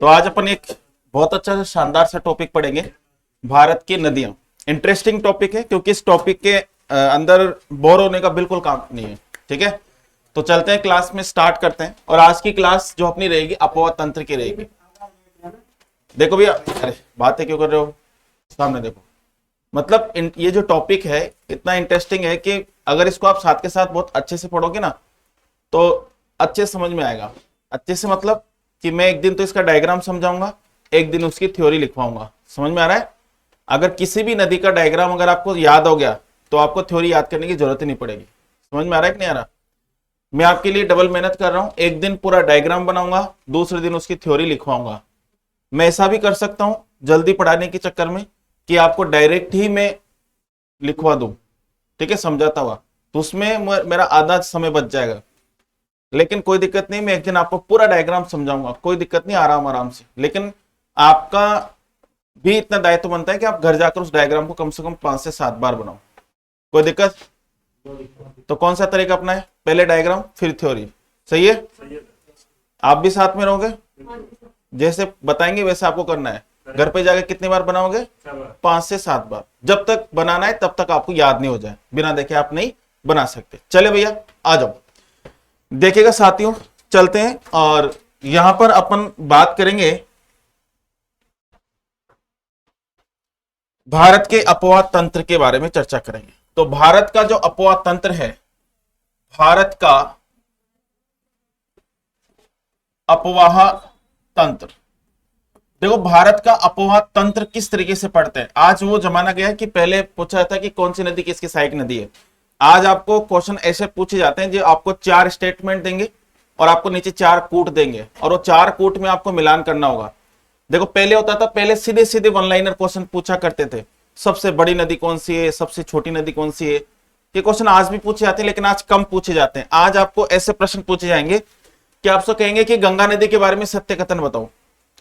तो आज अपन एक बहुत अच्छा सा शानदार सा टॉपिक पढ़ेंगे, भारत की नदियां। इंटरेस्टिंग टॉपिक है क्योंकि इस टॉपिक के अंदर बोर होने का बिल्कुल काम नहीं है। ठीक है, तो चलते हैं क्लास में, स्टार्ट करते हैं। और आज की क्लास जो अपनी रहेगी अपवाद तंत्र की रहेगी। देखो भैया, अरे बातें क्यों कर रहे हो, सामने देखो। मतलब ये जो टॉपिक है इतना इंटरेस्टिंग है कि अगर इसको आप साथ के साथ बहुत अच्छे से पढ़ोगे ना तो अच्छे से समझ में आएगा। अच्छे से मतलब कि मैं एक दिन तो इसका डायग्राम समझाऊंगा, एक दिन उसकी थ्योरी लिखवाऊंगा। समझ में आ रहा है? अगर किसी भी नदी का डायग्राम अगर आपको याद हो गया तो आपको थ्योरी याद करने की जरूरत ही नहीं पड़ेगी। समझ में आ रहा है कि नहीं आ रहा? मैं आपके लिए डबल मेहनत कर रहा हूं। एक दिन पूरा डायग्राम बनाऊंगा, दूसरे दिन उसकी थ्योरी लिखवाऊंगा। मैं ऐसा भी कर सकता हूं जल्दी पढ़ाने के चक्कर में कि आपको डायरेक्ट ही मैं लिखवा दूं, ठीक है, समझाता हुआ, तो उसमें मेरा आधा समय बच जाएगा। लेकिन कोई दिक्कत नहीं, मैं एक दिन आपको पूरा डायग्राम समझाऊंगा, कोई दिक्कत नहीं, आराम आराम से। लेकिन आपका भी इतना दायित्व बनता है कि आप घर जाकर उस डायग्राम को कम से कम 5 से 7 बार बनाओ। कोई दिक्कत? तो कौन सा तरीका अपना है? पहले डायग्राम फिर थ्योरी। सही है? आप भी साथ में रहोगे, जैसे बताएंगे वैसे आपको करना है। घर पे जाकर कितनी बार बनाओगे? 5 से 7 बार। जब तक बनाना है तब तक आपको याद नहीं हो जाए, बिना देखे आप नहीं बना सकते। चले भैया आ जाओ, देखिएगा साथियों, चलते हैं। और यहां पर अपन बात करेंगे भारत के अपवाद तंत्र के बारे में चर्चा करेंगे। तो भारत का जो अपवाद तंत्र है, भारत का अपवाह तंत्र, देखो भारत का अपवाद तंत्र किस तरीके से पढ़ते हैं। आज वो जमाना गया है कि पहले पूछा जाता है कि कौन सी नदी किसकी सहायक नदी है। आज आपको क्वेश्चन ऐसे पूछे जाते हैं जो आपको 4 स्टेटमेंट देंगे और आपको नीचे 4 कूट देंगे और वो 4 कूट में आपको मिलान करना होगा। देखो पहले होता था, पहले सीधे सीधे वन लाइनर क्वेश्चन पूछा करते थे, सबसे बड़ी नदी कौन सी है, सबसे छोटी नदी कौन सी है। ये क्वेश्चन आज भी पूछे जाते हैं लेकिन आज कम पूछे जाते हैं। आज आपको ऐसे प्रश्न पूछे जाएंगे कि आपसे कहेंगे कि गंगा नदी के बारे में सत्य कथन बताओ।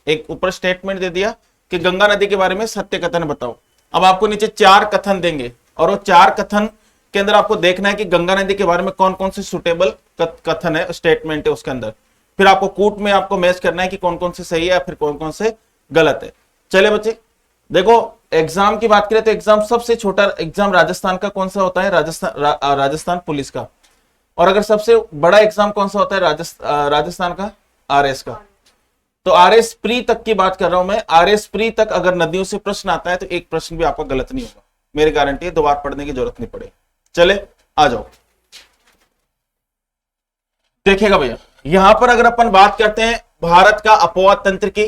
एक ऊपर स्टेटमेंट दे दिया कि गंगा नदी के बारे में सत्य कथन बताओ। अब आपको नीचे 4 कथन देंगे और वो 4 कथन के अंदर आपको देखना है कि गंगा नदी के बारे में कौन कौन से सुटेबल कथन है, स्टेटमेंट है उसके अंदर। फिर आपको कूट में आपको मैच करना है कि कौन कौन से सही है या फिर कौन कौन से गलत है। चले बच्चे, देखो एग्जाम की बात करें तो एग्जाम सबसे छोटा एग्जाम राजस्थान का कौन सा होता है? राजस्थान पुलिस का। और अगर सबसे बड़ा एग्जाम कौन सा होता है? राजस्थान का आरएस का। तो आरएस प्री तक की बात कर रहा हूं मैं। आरएस प्री तक अगर नदियों से प्रश्न आता है तो एक प्रश्न भी आपका गलत नहीं होगा, मेरी गारंटी है, दोबारा पढ़ने की जरूरत नहीं पड़ेगी। चले आ जाओ, देखिएगा भैया, यहां पर अगर अपन बात करते हैं भारत का अपवाद तंत्र की,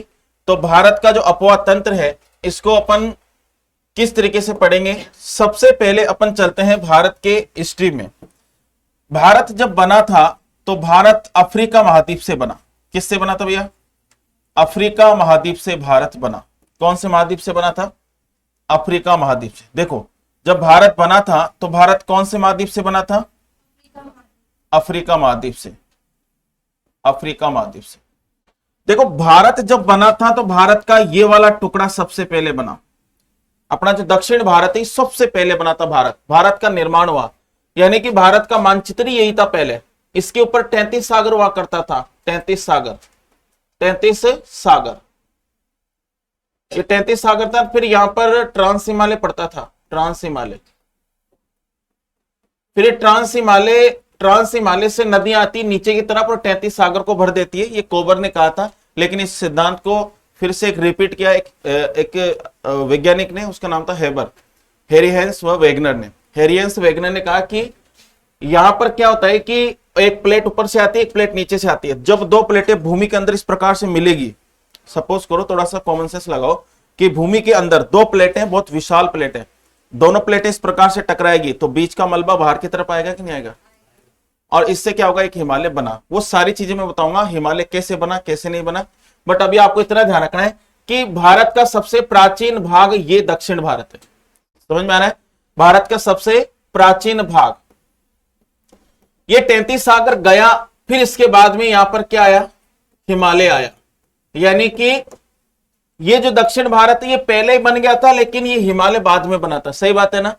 तो भारत का जो अपवाद तंत्र है इसको अपन किस तरीके से पढ़ेंगे। सबसे पहले अपन चलते हैं भारत के हिस्ट्री में। भारत जब बना था तो भारत अफ्रीका महाद्वीप से बना। किससे बना था भैया? अफ्रीका महाद्वीप से भारत बना। कौन से महाद्वीप से बना था? अफ्रीका महाद्वीप से। देखो जब भारत बना था तो भारत कौन से महाद्वीप से बना था? अफ्रीका महाद्वीप से। अफ्रीका महाद्वीप से। देखो भारत जब बना था तो भारत का ये वाला टुकड़ा सबसे पहले बना। अपना जो दक्षिण भारत है सबसे पहले बना था। भारत का निर्माण हुआ, यानी कि भारत का मानचित्र यही था पहले। इसके ऊपर 33 सागर हुआ करता था। 33 सागर, 33 सागर, ये 33 सागर था। फिर यहां पर ट्रांस हिमालय पड़ता था, ट्रांस हिमालय। फिर ट्रांस हिमालय से नदियां आती नीचे की तरफ और 33 सागर को भर देती है। ये कोबर ने कहा था, लेकिन इस सिद्धांत को फिर से एक रिपीट किया एक वैज्ञानिक ने, उसका नाम था हेरिहेंस व वेगनर ने। हेरिहेंस वेगनर ने कहा कि यहां पर क्या होता है कि एक प्लेट ऊपर से आती है, एक प्लेट नीचे से आती है। जब 2 प्लेटें भूमि के अंदर इस प्रकार से मिलेगी, सपोज करो, थोड़ा सा कॉमन सेंस लगाओ कि भूमि के अंदर 2 प्लेटें, बहुत विशाल प्लेटें, दोनों प्लेटें इस प्रकार से टकराएगी तो बीच का मलबा बाहर की तरफ आएगा कि नहीं आएगा? और इससे क्या होगा? एक हिमालय बना। वो सारी चीजें मैं बताऊंगा, हिमालय कैसे बना कैसे नहीं बना। बट अभी आपको इतना ध्यान रखना है कि भारत का सबसे प्राचीन भाग ये दक्षिण भारत है। समझ में आ रहा है? भारत का सबसे प्राचीन भाग ये 33 सागर गया। फिर इसके बाद में यहां पर क्या आया? हिमालय आया। यानी कि ये जो दक्षिण भारत है ये पहले ही बन गया था, लेकिन ये हिमालय बाद में बना था। सही बात है ना?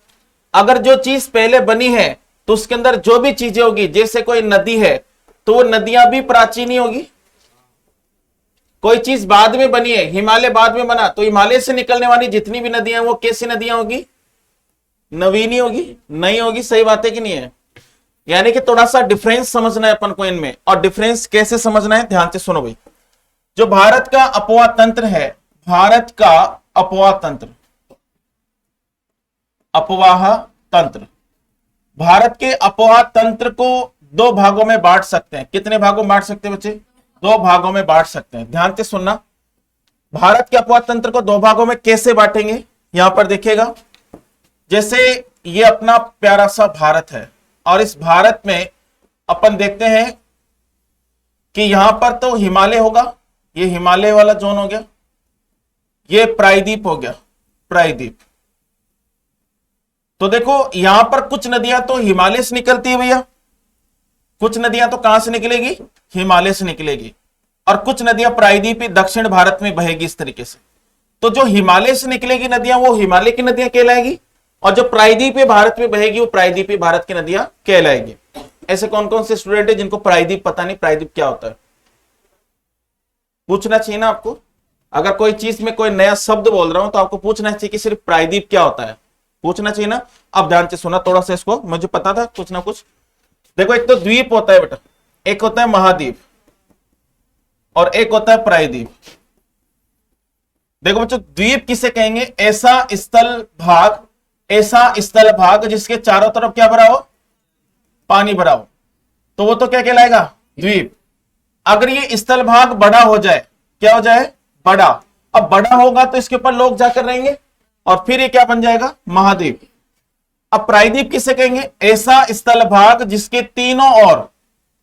अगर जो चीज पहले बनी है तो उसके अंदर जो भी चीजें होगी, जैसे कोई नदी है तो वो नदियां भी प्राचीन ही होगी। कोई चीज बाद में बनी है, हिमालय बाद में बना, तो हिमालय से निकलने वाली जितनी भी नदियां वो कैसी नदियां होगी? नवीन ही होगी, नहीं होगी। सही बात है कि नहीं है? यानी कि थोड़ा सा डिफरेंस समझना है अपन को इनमें। और डिफरेंस कैसे समझना है, ध्यान से सुनो भाई। जो भारत का अपवाह तंत्र है, भारत का अपवाह तंत्र, अपवाह तंत्र, भारत के अपवाह तंत्र को दो भागों में बांट सकते हैं। कितने भागों में बांट सकते हैं बच्चे? दो भागों में बांट सकते हैं। ध्यान से सुनना, भारत के अपवाह तंत्र को दो भागों में कैसे बांटेंगे, यहां पर देखिएगा। जैसे ये अपना प्यारा सा भारत है, और इस भारत में अपन देखते हैं कि यहां पर तो हिमालय होगा, ये हिमालय वाला जोन हो गया, ये प्रायद्वीप हो गया, प्रायद्वीप। तो देखो यहां पर कुछ नदियां तो हिमालय से निकलती है भैया, कुछ नदियां तो कहां से निकलेगी? हिमालय से निकलेगी, और कुछ नदियां प्रायद्वीपीय दक्षिण भारत में बहेगी इस तरीके से। तो जो हिमालय से निकलेगी नदियां वो हिमालय की नदियां कहलाएगी, और जो प्रायद्वीपीय भारत में बहेगी वो प्रायद्वीपीय भारत की नदियां कहलाएगी। ऐसे कौन कौन से स्टूडेंट है जिनको प्रायद्वीप पता नहीं, प्रायद्वीप क्या होता है? पूछना चाहिए ना आपको। अगर कोई चीज में कोई नया शब्द बोल रहा हूं तो आपको पूछना चाहिए कि सिर्फ प्रायद्वीप क्या होता है, पूछना चाहिए ना। अब ध्यान से सुना थोड़ा सा इसको, मुझे पता था कुछ ना कुछ। देखो एक तो द्वीप होता है बेटा, एक होता है महाद्वीप, और एक होता है प्रायद्वीप। देखो बच्चों, द्वीप किसे कहेंगे? ऐसा स्थल भाग, ऐसा स्थल भाग जिसके चारों तरफ क्या भरा हो? पानी भरा हो, तो वो तो क्या कहलाएगा? द्वीप। अगर ये स्थल भाग बड़ा हो जाए, क्या हो जाए? बड़ा। अब बड़ा होगा तो इसके ऊपर लोग जाकर रहेंगे, और फिर ये क्या बन जाएगा? महाद्वीप। अब प्रायद्वीप किसे कहेंगे? ऐसा स्थल भाग जिसके तीनों ओर,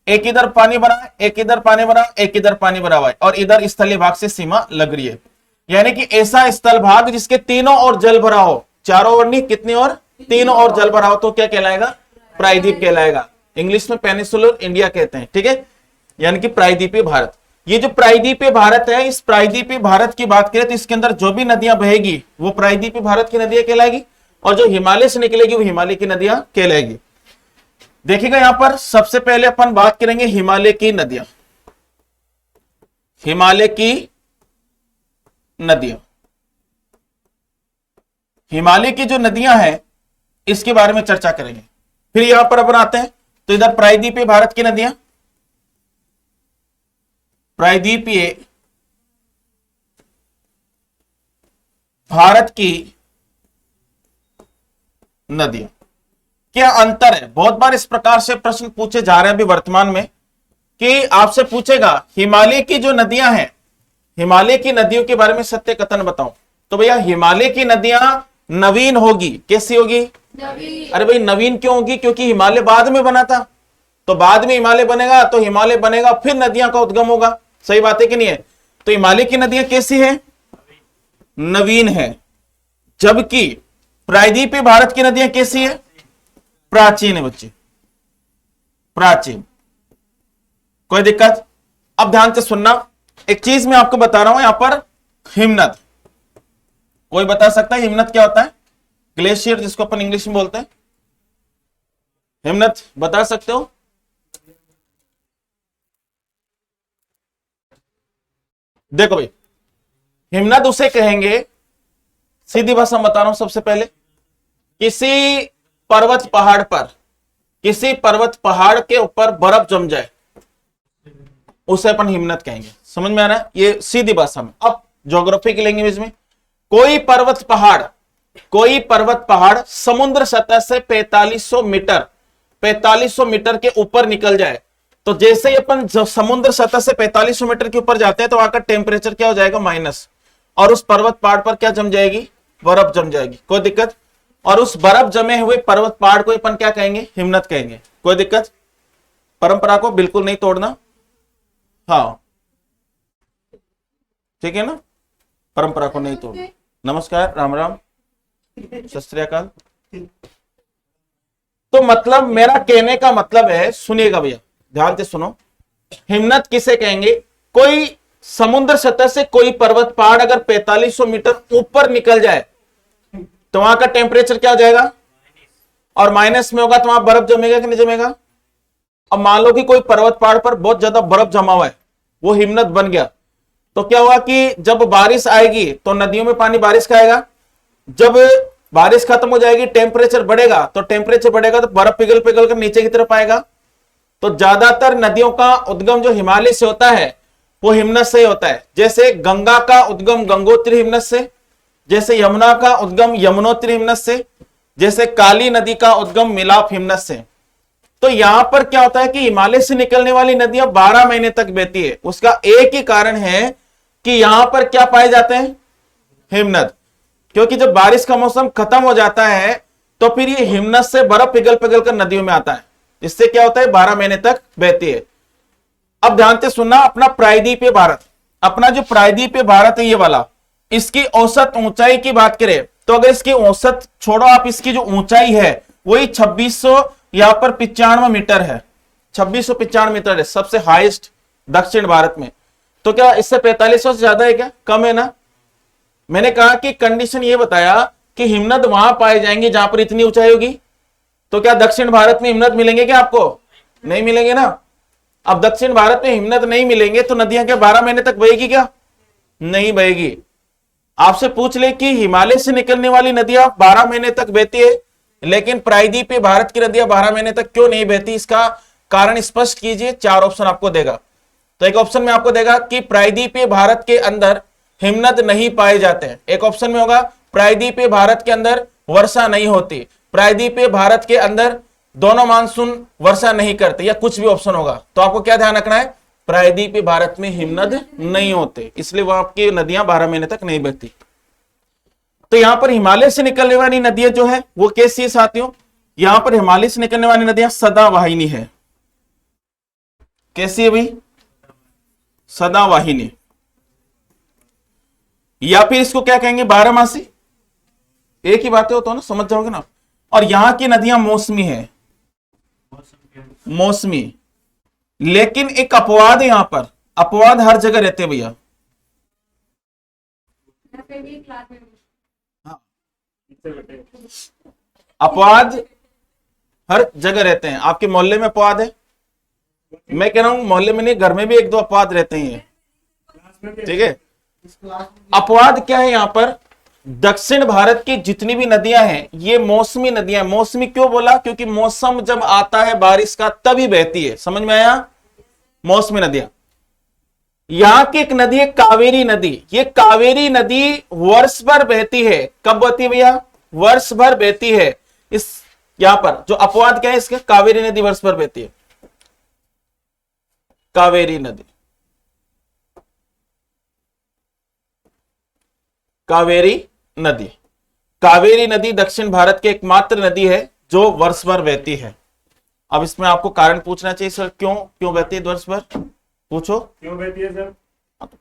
एक इधर पानी भरा है, एक इधर पानी भरा, एक इधर पानी भरा हुआ है, और इधर स्थलीय भाग से सीमा लग रही है। यानी कि ऐसा स्थल भाग जिसके तीनों ओर जल भरा हो, चारों ओर नहीं, कितनी ओर? तीनों ओर जल भरा हो, तो क्या कहलाएगा? प्रायद्वीप कहलाएगा। इंग्लिश में पेनिसुलर इंडिया कहते हैं, ठीक है, यानी कि प्रायद्वीपीय भारत। ये जो प्रायद्वीपीय भारत है, इस प्रायद्वीपीय भारत की बात करें तो इसके अंदर जो भी नदियां बहेगी वो प्रायद्वीपीय भारत की नदियां कहलाएगी, और जो हिमालय से निकलेगी वो हिमालय की नदियां कहलाएगी। देखिएगा यहां पर सबसे पहले अपन बात करेंगे हिमालय की नदियां, हिमालय की नदियां। हिमालय की जो नदियां हैं इसके बारे में चर्चा करेंगे। फिर यहां पर अपन आते हैं तो इधर प्रायद्वीपीय भारत की नदियां, प्रायद्वीपीय भारत की नदियां, क्या अंतर है? बहुत बार इस प्रकार से प्रश्न पूछे जा रहे हैं अभी वर्तमान में, कि आपसे पूछेगा हिमालय की जो नदियां हैं, हिमालय की नदियों के बारे में सत्य कथन बताओ। तो भैया हिमालय की नदियां नवीन होगी। कैसी होगी? नवीन। अरे भाई नवीन क्यों होगी? क्योंकि हिमालय बाद में बना था, तो बाद में हिमालय बनेगा, तो हिमालय बनेगा फिर नदियां का उद्गम होगा। सही बात है कि नहीं है? तो हिमालय की नदियां कैसी है? नवीन है। जबकि प्रायद्वीपीय भारत की नदियां कैसी है? प्राचीन है बच्चे, प्राचीन। कोई दिक्कत? अब ध्यान से सुनना, एक चीज मैं आपको बता रहा हूं यहां पर, हिमनद। कोई बता सकता है हिमनद क्या होता है? ग्लेशियर जिसको अपन इंग्लिश में बोलते हैं, हिमनद बता सकते हो? देखो भाई, हिमनद उसे कहेंगे, सीधी भाषा बता रहा हूं, सबसे पहले किसी पर्वत पहाड़ पर, किसी पर्वत पहाड़ के ऊपर बर्फ जम जाए उसे अपन हिमनद कहेंगे। समझ में आ रहा है? ये सीधी भाषा में। अब ज्योग्राफी की लैंग्वेज में, कोई पर्वत पहाड़, कोई पर्वत पहाड़ समुद्र सतह से 4500 मीटर, 4500 मीटर के ऊपर निकल जाए, तो जैसे ही अपन समुद्र सतह से 4500 मीटर के ऊपर जाते हैं तो वहां का टेम्परेचर क्या हो जाएगा? माइनस, और उस पर्वत पहाड़ पर क्या जम जाएगी? बर्फ जम जाएगी। कोई दिक्कत? और उस बर्फ जमे हुए पर्वत पहाड़ को अपन क्या कहेंगे? हिमनद कहेंगे। कोई दिक्कत? परंपरा को बिल्कुल नहीं तोड़ना, हाँ ठीक है ना, परंपरा को नहीं तोड़ना। नमस्कार, राम राम, सत श्री अकाल। तो मतलब मेरा कहने का मतलब है, सुनिएगा भैया ध्यान से सुनो, हिमनद किसे कहेंगे? कोई समुद्र सतह से कोई पर्वत पहाड़ अगर 4500 मीटर ऊपर निकल जाए तो वहां का टेम्परेचर क्या हो जाएगा? और माइनस में होगा तो वहां बर्फ जमेगा कि नहीं जमेगा? अब मान लो कि कोई पर्वत पहाड़ पर बहुत ज्यादा बर्फ जमा हुआ है, वो हिमनद बन गया, तो क्या हुआ कि जब बारिश आएगी तो नदियों में पानी बारिश का आएगा, जब बारिश खत्म हो जाएगी टेम्परेचर बढ़ेगा, तो टेम्परेचर बढ़ेगा तो बर्फ पिघल पिघल कर नीचे की तरफ आएगा। तो ज्यादातर नदियों का उद्गम जो हिमालय से होता है वो हिमनद से होता है। जैसे गंगा का उद्गम गंगोत्री हिमनद से, जैसे यमुना का उद्गम यमुनोत्री हिमनद से, जैसे काली नदी का उद्गम मिलाप हिमनद से। तो यहां पर क्या होता है कि हिमालय से निकलने वाली नदियां 12 महीने तक बहती है। उसका एक ही कारण है कि यहां पर क्या पाए जाते हैं, हिमनद। क्योंकि जब बारिश का मौसम खत्म हो जाता है तो फिर ये हिमनद से बर्फ पिघल पिघल कर नदियों में आता है, इससे क्या होता है 12 महीने तक बहती है। अब ध्यान से सुनना, अपना प्रायद्वीपीय भारत, अपना जो प्रायद्वीपीय भारत है ये वाला, इसकी औसत ऊंचाई की बात करें तो अगर इसकी औसत छोड़ो आप, इसकी जो ऊंचाई है वही 2600 यहां पर 95 मीटर है, 2695 मीटर है, सबसे हाईएस्ट दक्षिण भारत में। तो क्या इससे 4500 से ज्यादा है क्या, कम है ना। मैंने कहा कि कंडीशन ये बताया कि हिमनद वहां पाए जाएंगे जहां पर इतनी ऊंचाई होगी। तो क्या दक्षिण भारत में हिमनद मिलेंगे क्या आपको, नहीं मिलेंगे ना। अब दक्षिण भारत में हिमनद नहीं मिलेंगे तो नदियां क्या 12 महीने तक बहेगी क्या, नहीं बहेगी। आपसे पूछ ले कि हिमालय से निकलने वाली नदियां 12 महीने तक बहती है, लेकिन प्रायद्वीपीय भारत की नदियां 12 महीने तक क्यों नहीं बहती, इसका कारण स्पष्ट कीजिए। 4 ऑप्शन आपको देगा। तो एक ऑप्शन में आपको देगा कि प्रायद्वीपीय भारत के अंदर हिमनद नहीं पाए जाते हैं, एक ऑप्शन में होगा प्रायद्वीपीय भारत के अंदर वर्षा नहीं होती, प्रायद्वीपीय भारत के अंदर दोनों मानसून वर्षा नहीं करते, या कुछ भी ऑप्शन होगा। तो आपको क्या ध्यान रखना है, प्रायद्वीपीय भारत में हिमनद नहीं होते, इसलिए वहां की नदियां 12 महीने तक नहीं बहती। तो यहां पर हिमालय से निकलने वाली नदियां जो है वो कैसी है साथियों, यहां पर हिमालय से निकलने वाली नदियां सदावाहिनी है। कैसी है भाई, सदावाहिनी, या फिर इसको क्या कहेंगे, बारहमासी। एक ही बातें होता है ना, समझ जाओगे ना। और यहां की नदियां मौसमी है, मौसमी। लेकिन एक अपवाद है, यहां पर अपवाद हर जगह रहते हैं भैया। हाँ, अपवाद हर जगह रहते हैं। आपके मोहल्ले में अपवाद है, मैं कह रहा हूं मोहल्ले में नहीं, घर में भी 1-2 अपवाद रहते हैं, ठीक है। अपवाद क्या है, यहां पर दक्षिण भारत की जितनी भी नदियां हैं ये मौसमी नदियां। मौसमी क्यों बोला, क्योंकि मौसम जब आता है बारिश का तभी बहती है, समझ में आया, मौसमी नदियां। यहां की एक नदी है कावेरी नदी, ये कावेरी नदी वर्ष भर बहती है। कब बहती है भैया, वर्ष भर बहती है। इस यहां पर जो अपवाद क्या है इसके, कावेरी नदी वर्ष भर बहती है, कावेरी नदी, कावेरी नदी। कावेरी नदी दक्षिण भारत की एकमात्र नदी है जो वर्ष भर बहती है। अब इसमें आपको कारण पूछना चाहिए सर, क्यों क्यों बहती है वर्ष भर, पूछो क्यों बहती है सर,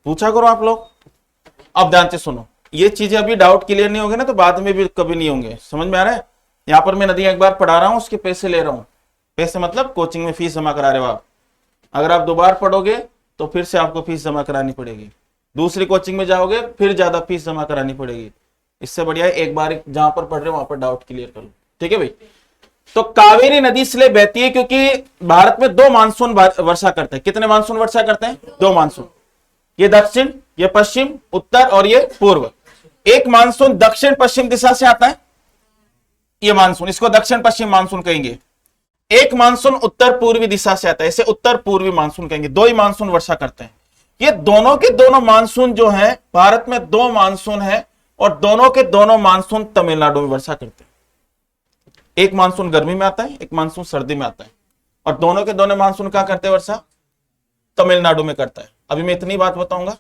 पूछा करो आप लोग। अब ध्यान से सुनो, ये चीजें अभी डाउट क्लियर नहीं होंगे ना तो बाद में भी कभी नहीं होंगे, समझ में आ रहा है। यहाँ पर मैं नदियां एक बार पढ़ा रहा हूं, उसके पैसे ले रहा हूं, पैसे मतलब कोचिंग में फीस जमा करा रहे हो आप। अगर आप 2 बार पढ़ोगे तो फिर से आपको फीस जमा करानी पड़ेगी, दूसरी कोचिंग में जाओगे फिर ज्यादा फीस जमा करानी पड़ेगी। इससे बढ़िया है एक बार जहां पर पढ़ रहे हो वहां पर डाउट क्लियर कर लो, ठीक है भाई। तो कावेरी नदी इसलिए बहती है क्योंकि भारत में 2 मानसून वर्षा करते हैं। कितने मानसून वर्षा करते हैं, 2 मानसून, ये दक्षिण, ये पश्चिम, उत्तर और ये पूर्व। एक मानसून दक्षिण पश्चिम दिशा से आता है, ये मानसून, इसको दक्षिण पश्चिम मानसून कहेंगे। एक मानसून उत्तर पूर्वी दिशा से आता है, इसे उत्तर पूर्वी मानसून कहेंगे। 2 ही मानसून वर्षा करते हैं। ये दोनों के दोनों मानसून जो है, भारत में 2 मानसून है और दोनों के दोनों मानसून तमिलनाडु में वर्षा करते हैं। एक मानसून गर्मी में आता है, एक मानसून सर्दी में आता है, और दोनों के दोनों मानसून क्या करते हैं वर्षा, तमिलनाडु में करता है। अभी मैं इतनी बात बताऊंगा,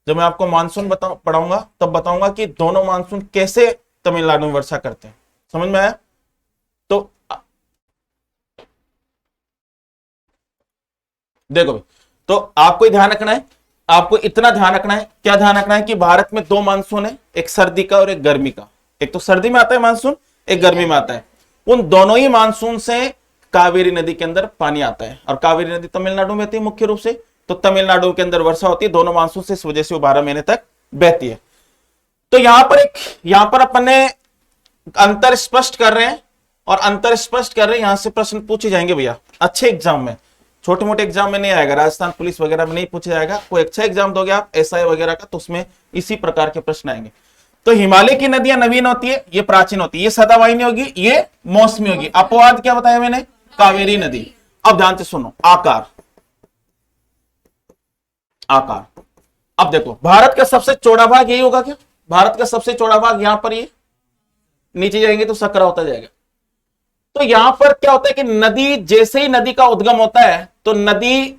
जब मैं आपको मानसून पढ़ाऊंगा तब बताऊंगा कि दोनों मानसून कैसे तमिलनाडु में वर्षा करते हैं, समझ में आया। तो देखो, तो आपको ध्यान रखना है, आपको इतना ध्यान रखना है, क्या ध्यान रखना है कि भारत में 2 मानसून है, एक सर्दी का और एक गर्मी का। एक तो सर्दी में आता है मानसून, एक गर्मी में आता है। उन दोनों ही मानसून से कावेरी नदी के अंदर पानी आता है, और कावेरी नदी तमिलनाडु में बहती है मुख्य रूप से, तो तमिलनाडु के अंदर वर्षा होती है दोनों मानसून से, इस वजह से वो 12 महीने तक बहती है। तो यहां पर अपन ने अंतर स्पष्ट कर रहे हैं, और अंतर स्पष्ट कर रहे हैं, यहां से प्रश्न पूछे जाएंगे भैया अच्छे एग्जाम में। छोटे मोटे एग्जाम में नहीं आएगा, राजस्थान पुलिस वगैरह में नहीं पूछा जाएगा। कोई अच्छा एग्जाम दोगे आप एसआई वगैरह का, तो उसमें इसी प्रकार के प्रश्न आएंगे। तो हिमालय की नदियां नवीन होती है, ये प्राचीन होती है, ये सदावाहिनी होगी, ये मौसमी होगी। अपवाद क्या बताया मैंने? कावेरी नदी। अब ध्यान से सुनो, आकार। आकार, अब देखो भारत का सबसे चौड़ा भाग यही होगा क्या? भारत का सबसे चौड़ा भाग यहां पर, ये नीचे जाएंगे तो सकरा होता जाएगा। तो यहां पर क्या होता है कि नदी, जैसे ही नदी का उद्गम होता है तो नदी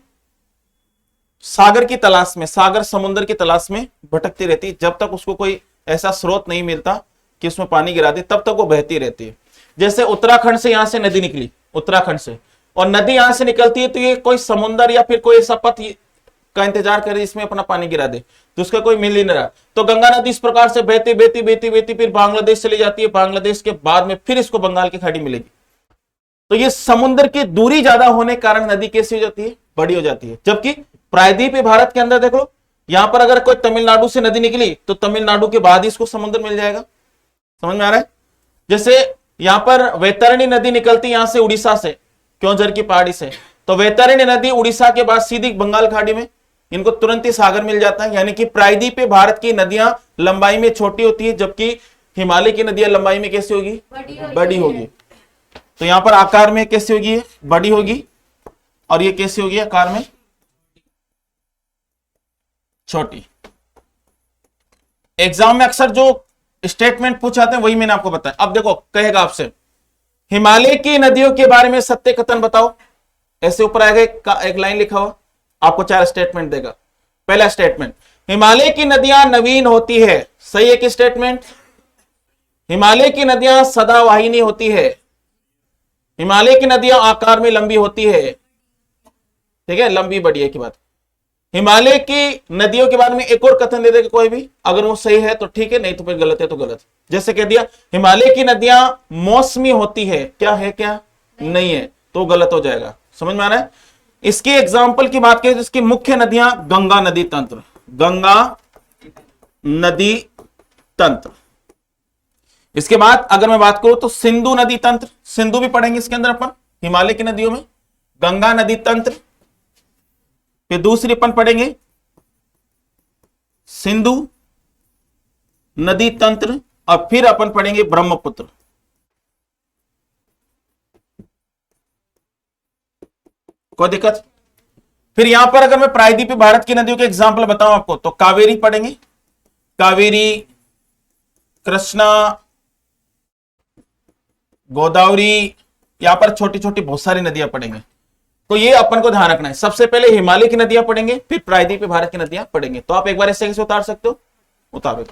सागर की तलाश में, सागर समुद्र की तलाश में भटकती रहती है। जब तक उसको कोई ऐसा स्रोत नहीं मिलता कि उसमें पानी गिरा दे, तब तक वो बहती रहती है। जैसे उत्तराखंड से यहां से नदी निकली, उत्तराखंड से, और नदी यहां से निकलती है तो ये कोई समुद्र या फिर कोई ऐसा पथ का इंतजार करे इसमें अपना पानी गिरा दे, तो उसका कोई मिल ही नहीं रहा। तो गंगा नदी इस प्रकार से बहती बहती बहती बहती फिर बांग्लादेश चली जाती है, बांग्लादेश के बाद में फिर इसको बंगाल की खाड़ी मिलेगी। तो ये समुद्र की दूरी ज्यादा होने के कारण नदी कैसी हो जाती है? बड़ी हो जाती है। जबकि प्रायद्वीपीय भारत के अंदर देख लो, यहां पर अगर कोई तमिलनाडु से नदी निकली तो तमिलनाडु के बाद ही इसको समुद्र मिल जाएगा। समझ में आ रहा है? जैसे यहां पर वैतरणी नदी निकलती यहां से उड़ीसा से, क्योंझर की पहाड़ी से, तो वैतरणी नदी उड़ीसा के बाद सीधी बंगाल खाड़ी में, इनको तुरंत ही सागर मिल जाता है। यानी कि प्रायद्वीपीय भारत की नदियां लंबाई में छोटी होती है, जबकि हिमालय की नदियां लंबाई में कैसी होगी? बड़ी होगी। तो यहां पर आकार में कैसी होगी? बड़ी होगी। और ये कैसी होगी? आकार में छोटी। एग्जाम में अक्सर जो स्टेटमेंट पूछाते हैं वही मैंने आपको बताया। अब देखो, कहेगा आपसे हिमालय की नदियों के बारे में सत्य कथन बताओ, ऐसे ऊपर आएगा एक लाइन लिखा हुआ, आपको 4 स्टेटमेंट देगा। पहला स्टेटमेंट, हिमालय की नदियां नवीन होती है, सही है कि स्टेटमेंट? हिमालय की नदियां सदावाहिनी होती है, हिमालय की नदियां आकार में लंबी होती है, ठीक है, लंबी बड़ी है की बात। हिमालय की नदियों के बारे में एक और कथन दे देगा कोई भी, अगर वो सही है तो ठीक है, नहीं तो फिर गलत है तो गलत। जैसे कह दिया हिमालय की नदियां मौसमी होती है, क्या है? क्या नहीं है, तो गलत हो जाएगा। समझ में आ रहा है? इसकी एग्जाम्पल की बात करें तो इसकी मुख्य नदियां गंगा नदी तंत्र, गंगा नदी तंत्र। इसके बाद अगर मैं बात करूं तो सिंधु नदी तंत्र, सिंधु भी पढ़ेंगे इसके अंदर अपन, हिमालय की नदियों में गंगा नदी तंत्र। फिर दूसरी अपन पढ़ेंगे सिंधु नदी तंत्र, और फिर अपन पढ़ेंगे ब्रह्मपुत्र। कोई दिक्कत? फिर यहां पर अगर मैं प्रायद्वीपीय भारत की नदियों के एग्जाम्पल बताऊं आपको, तो कावेरी पढ़ेंगे, कावेरी, कृष्णा, गोदावरी, यहां पर छोटी छोटी बहुत सारी नदियां पढ़ेंगे। तो ये अपन को ध्यान रखना है, सबसे पहले हिमालय की नदियां पढ़ेंगे, फिर प्रायद्वीपीय भारत की नदियां पढ़ेंगे। तो आप एक बार ऐसे कैसे उतार सकते हो? उतारो।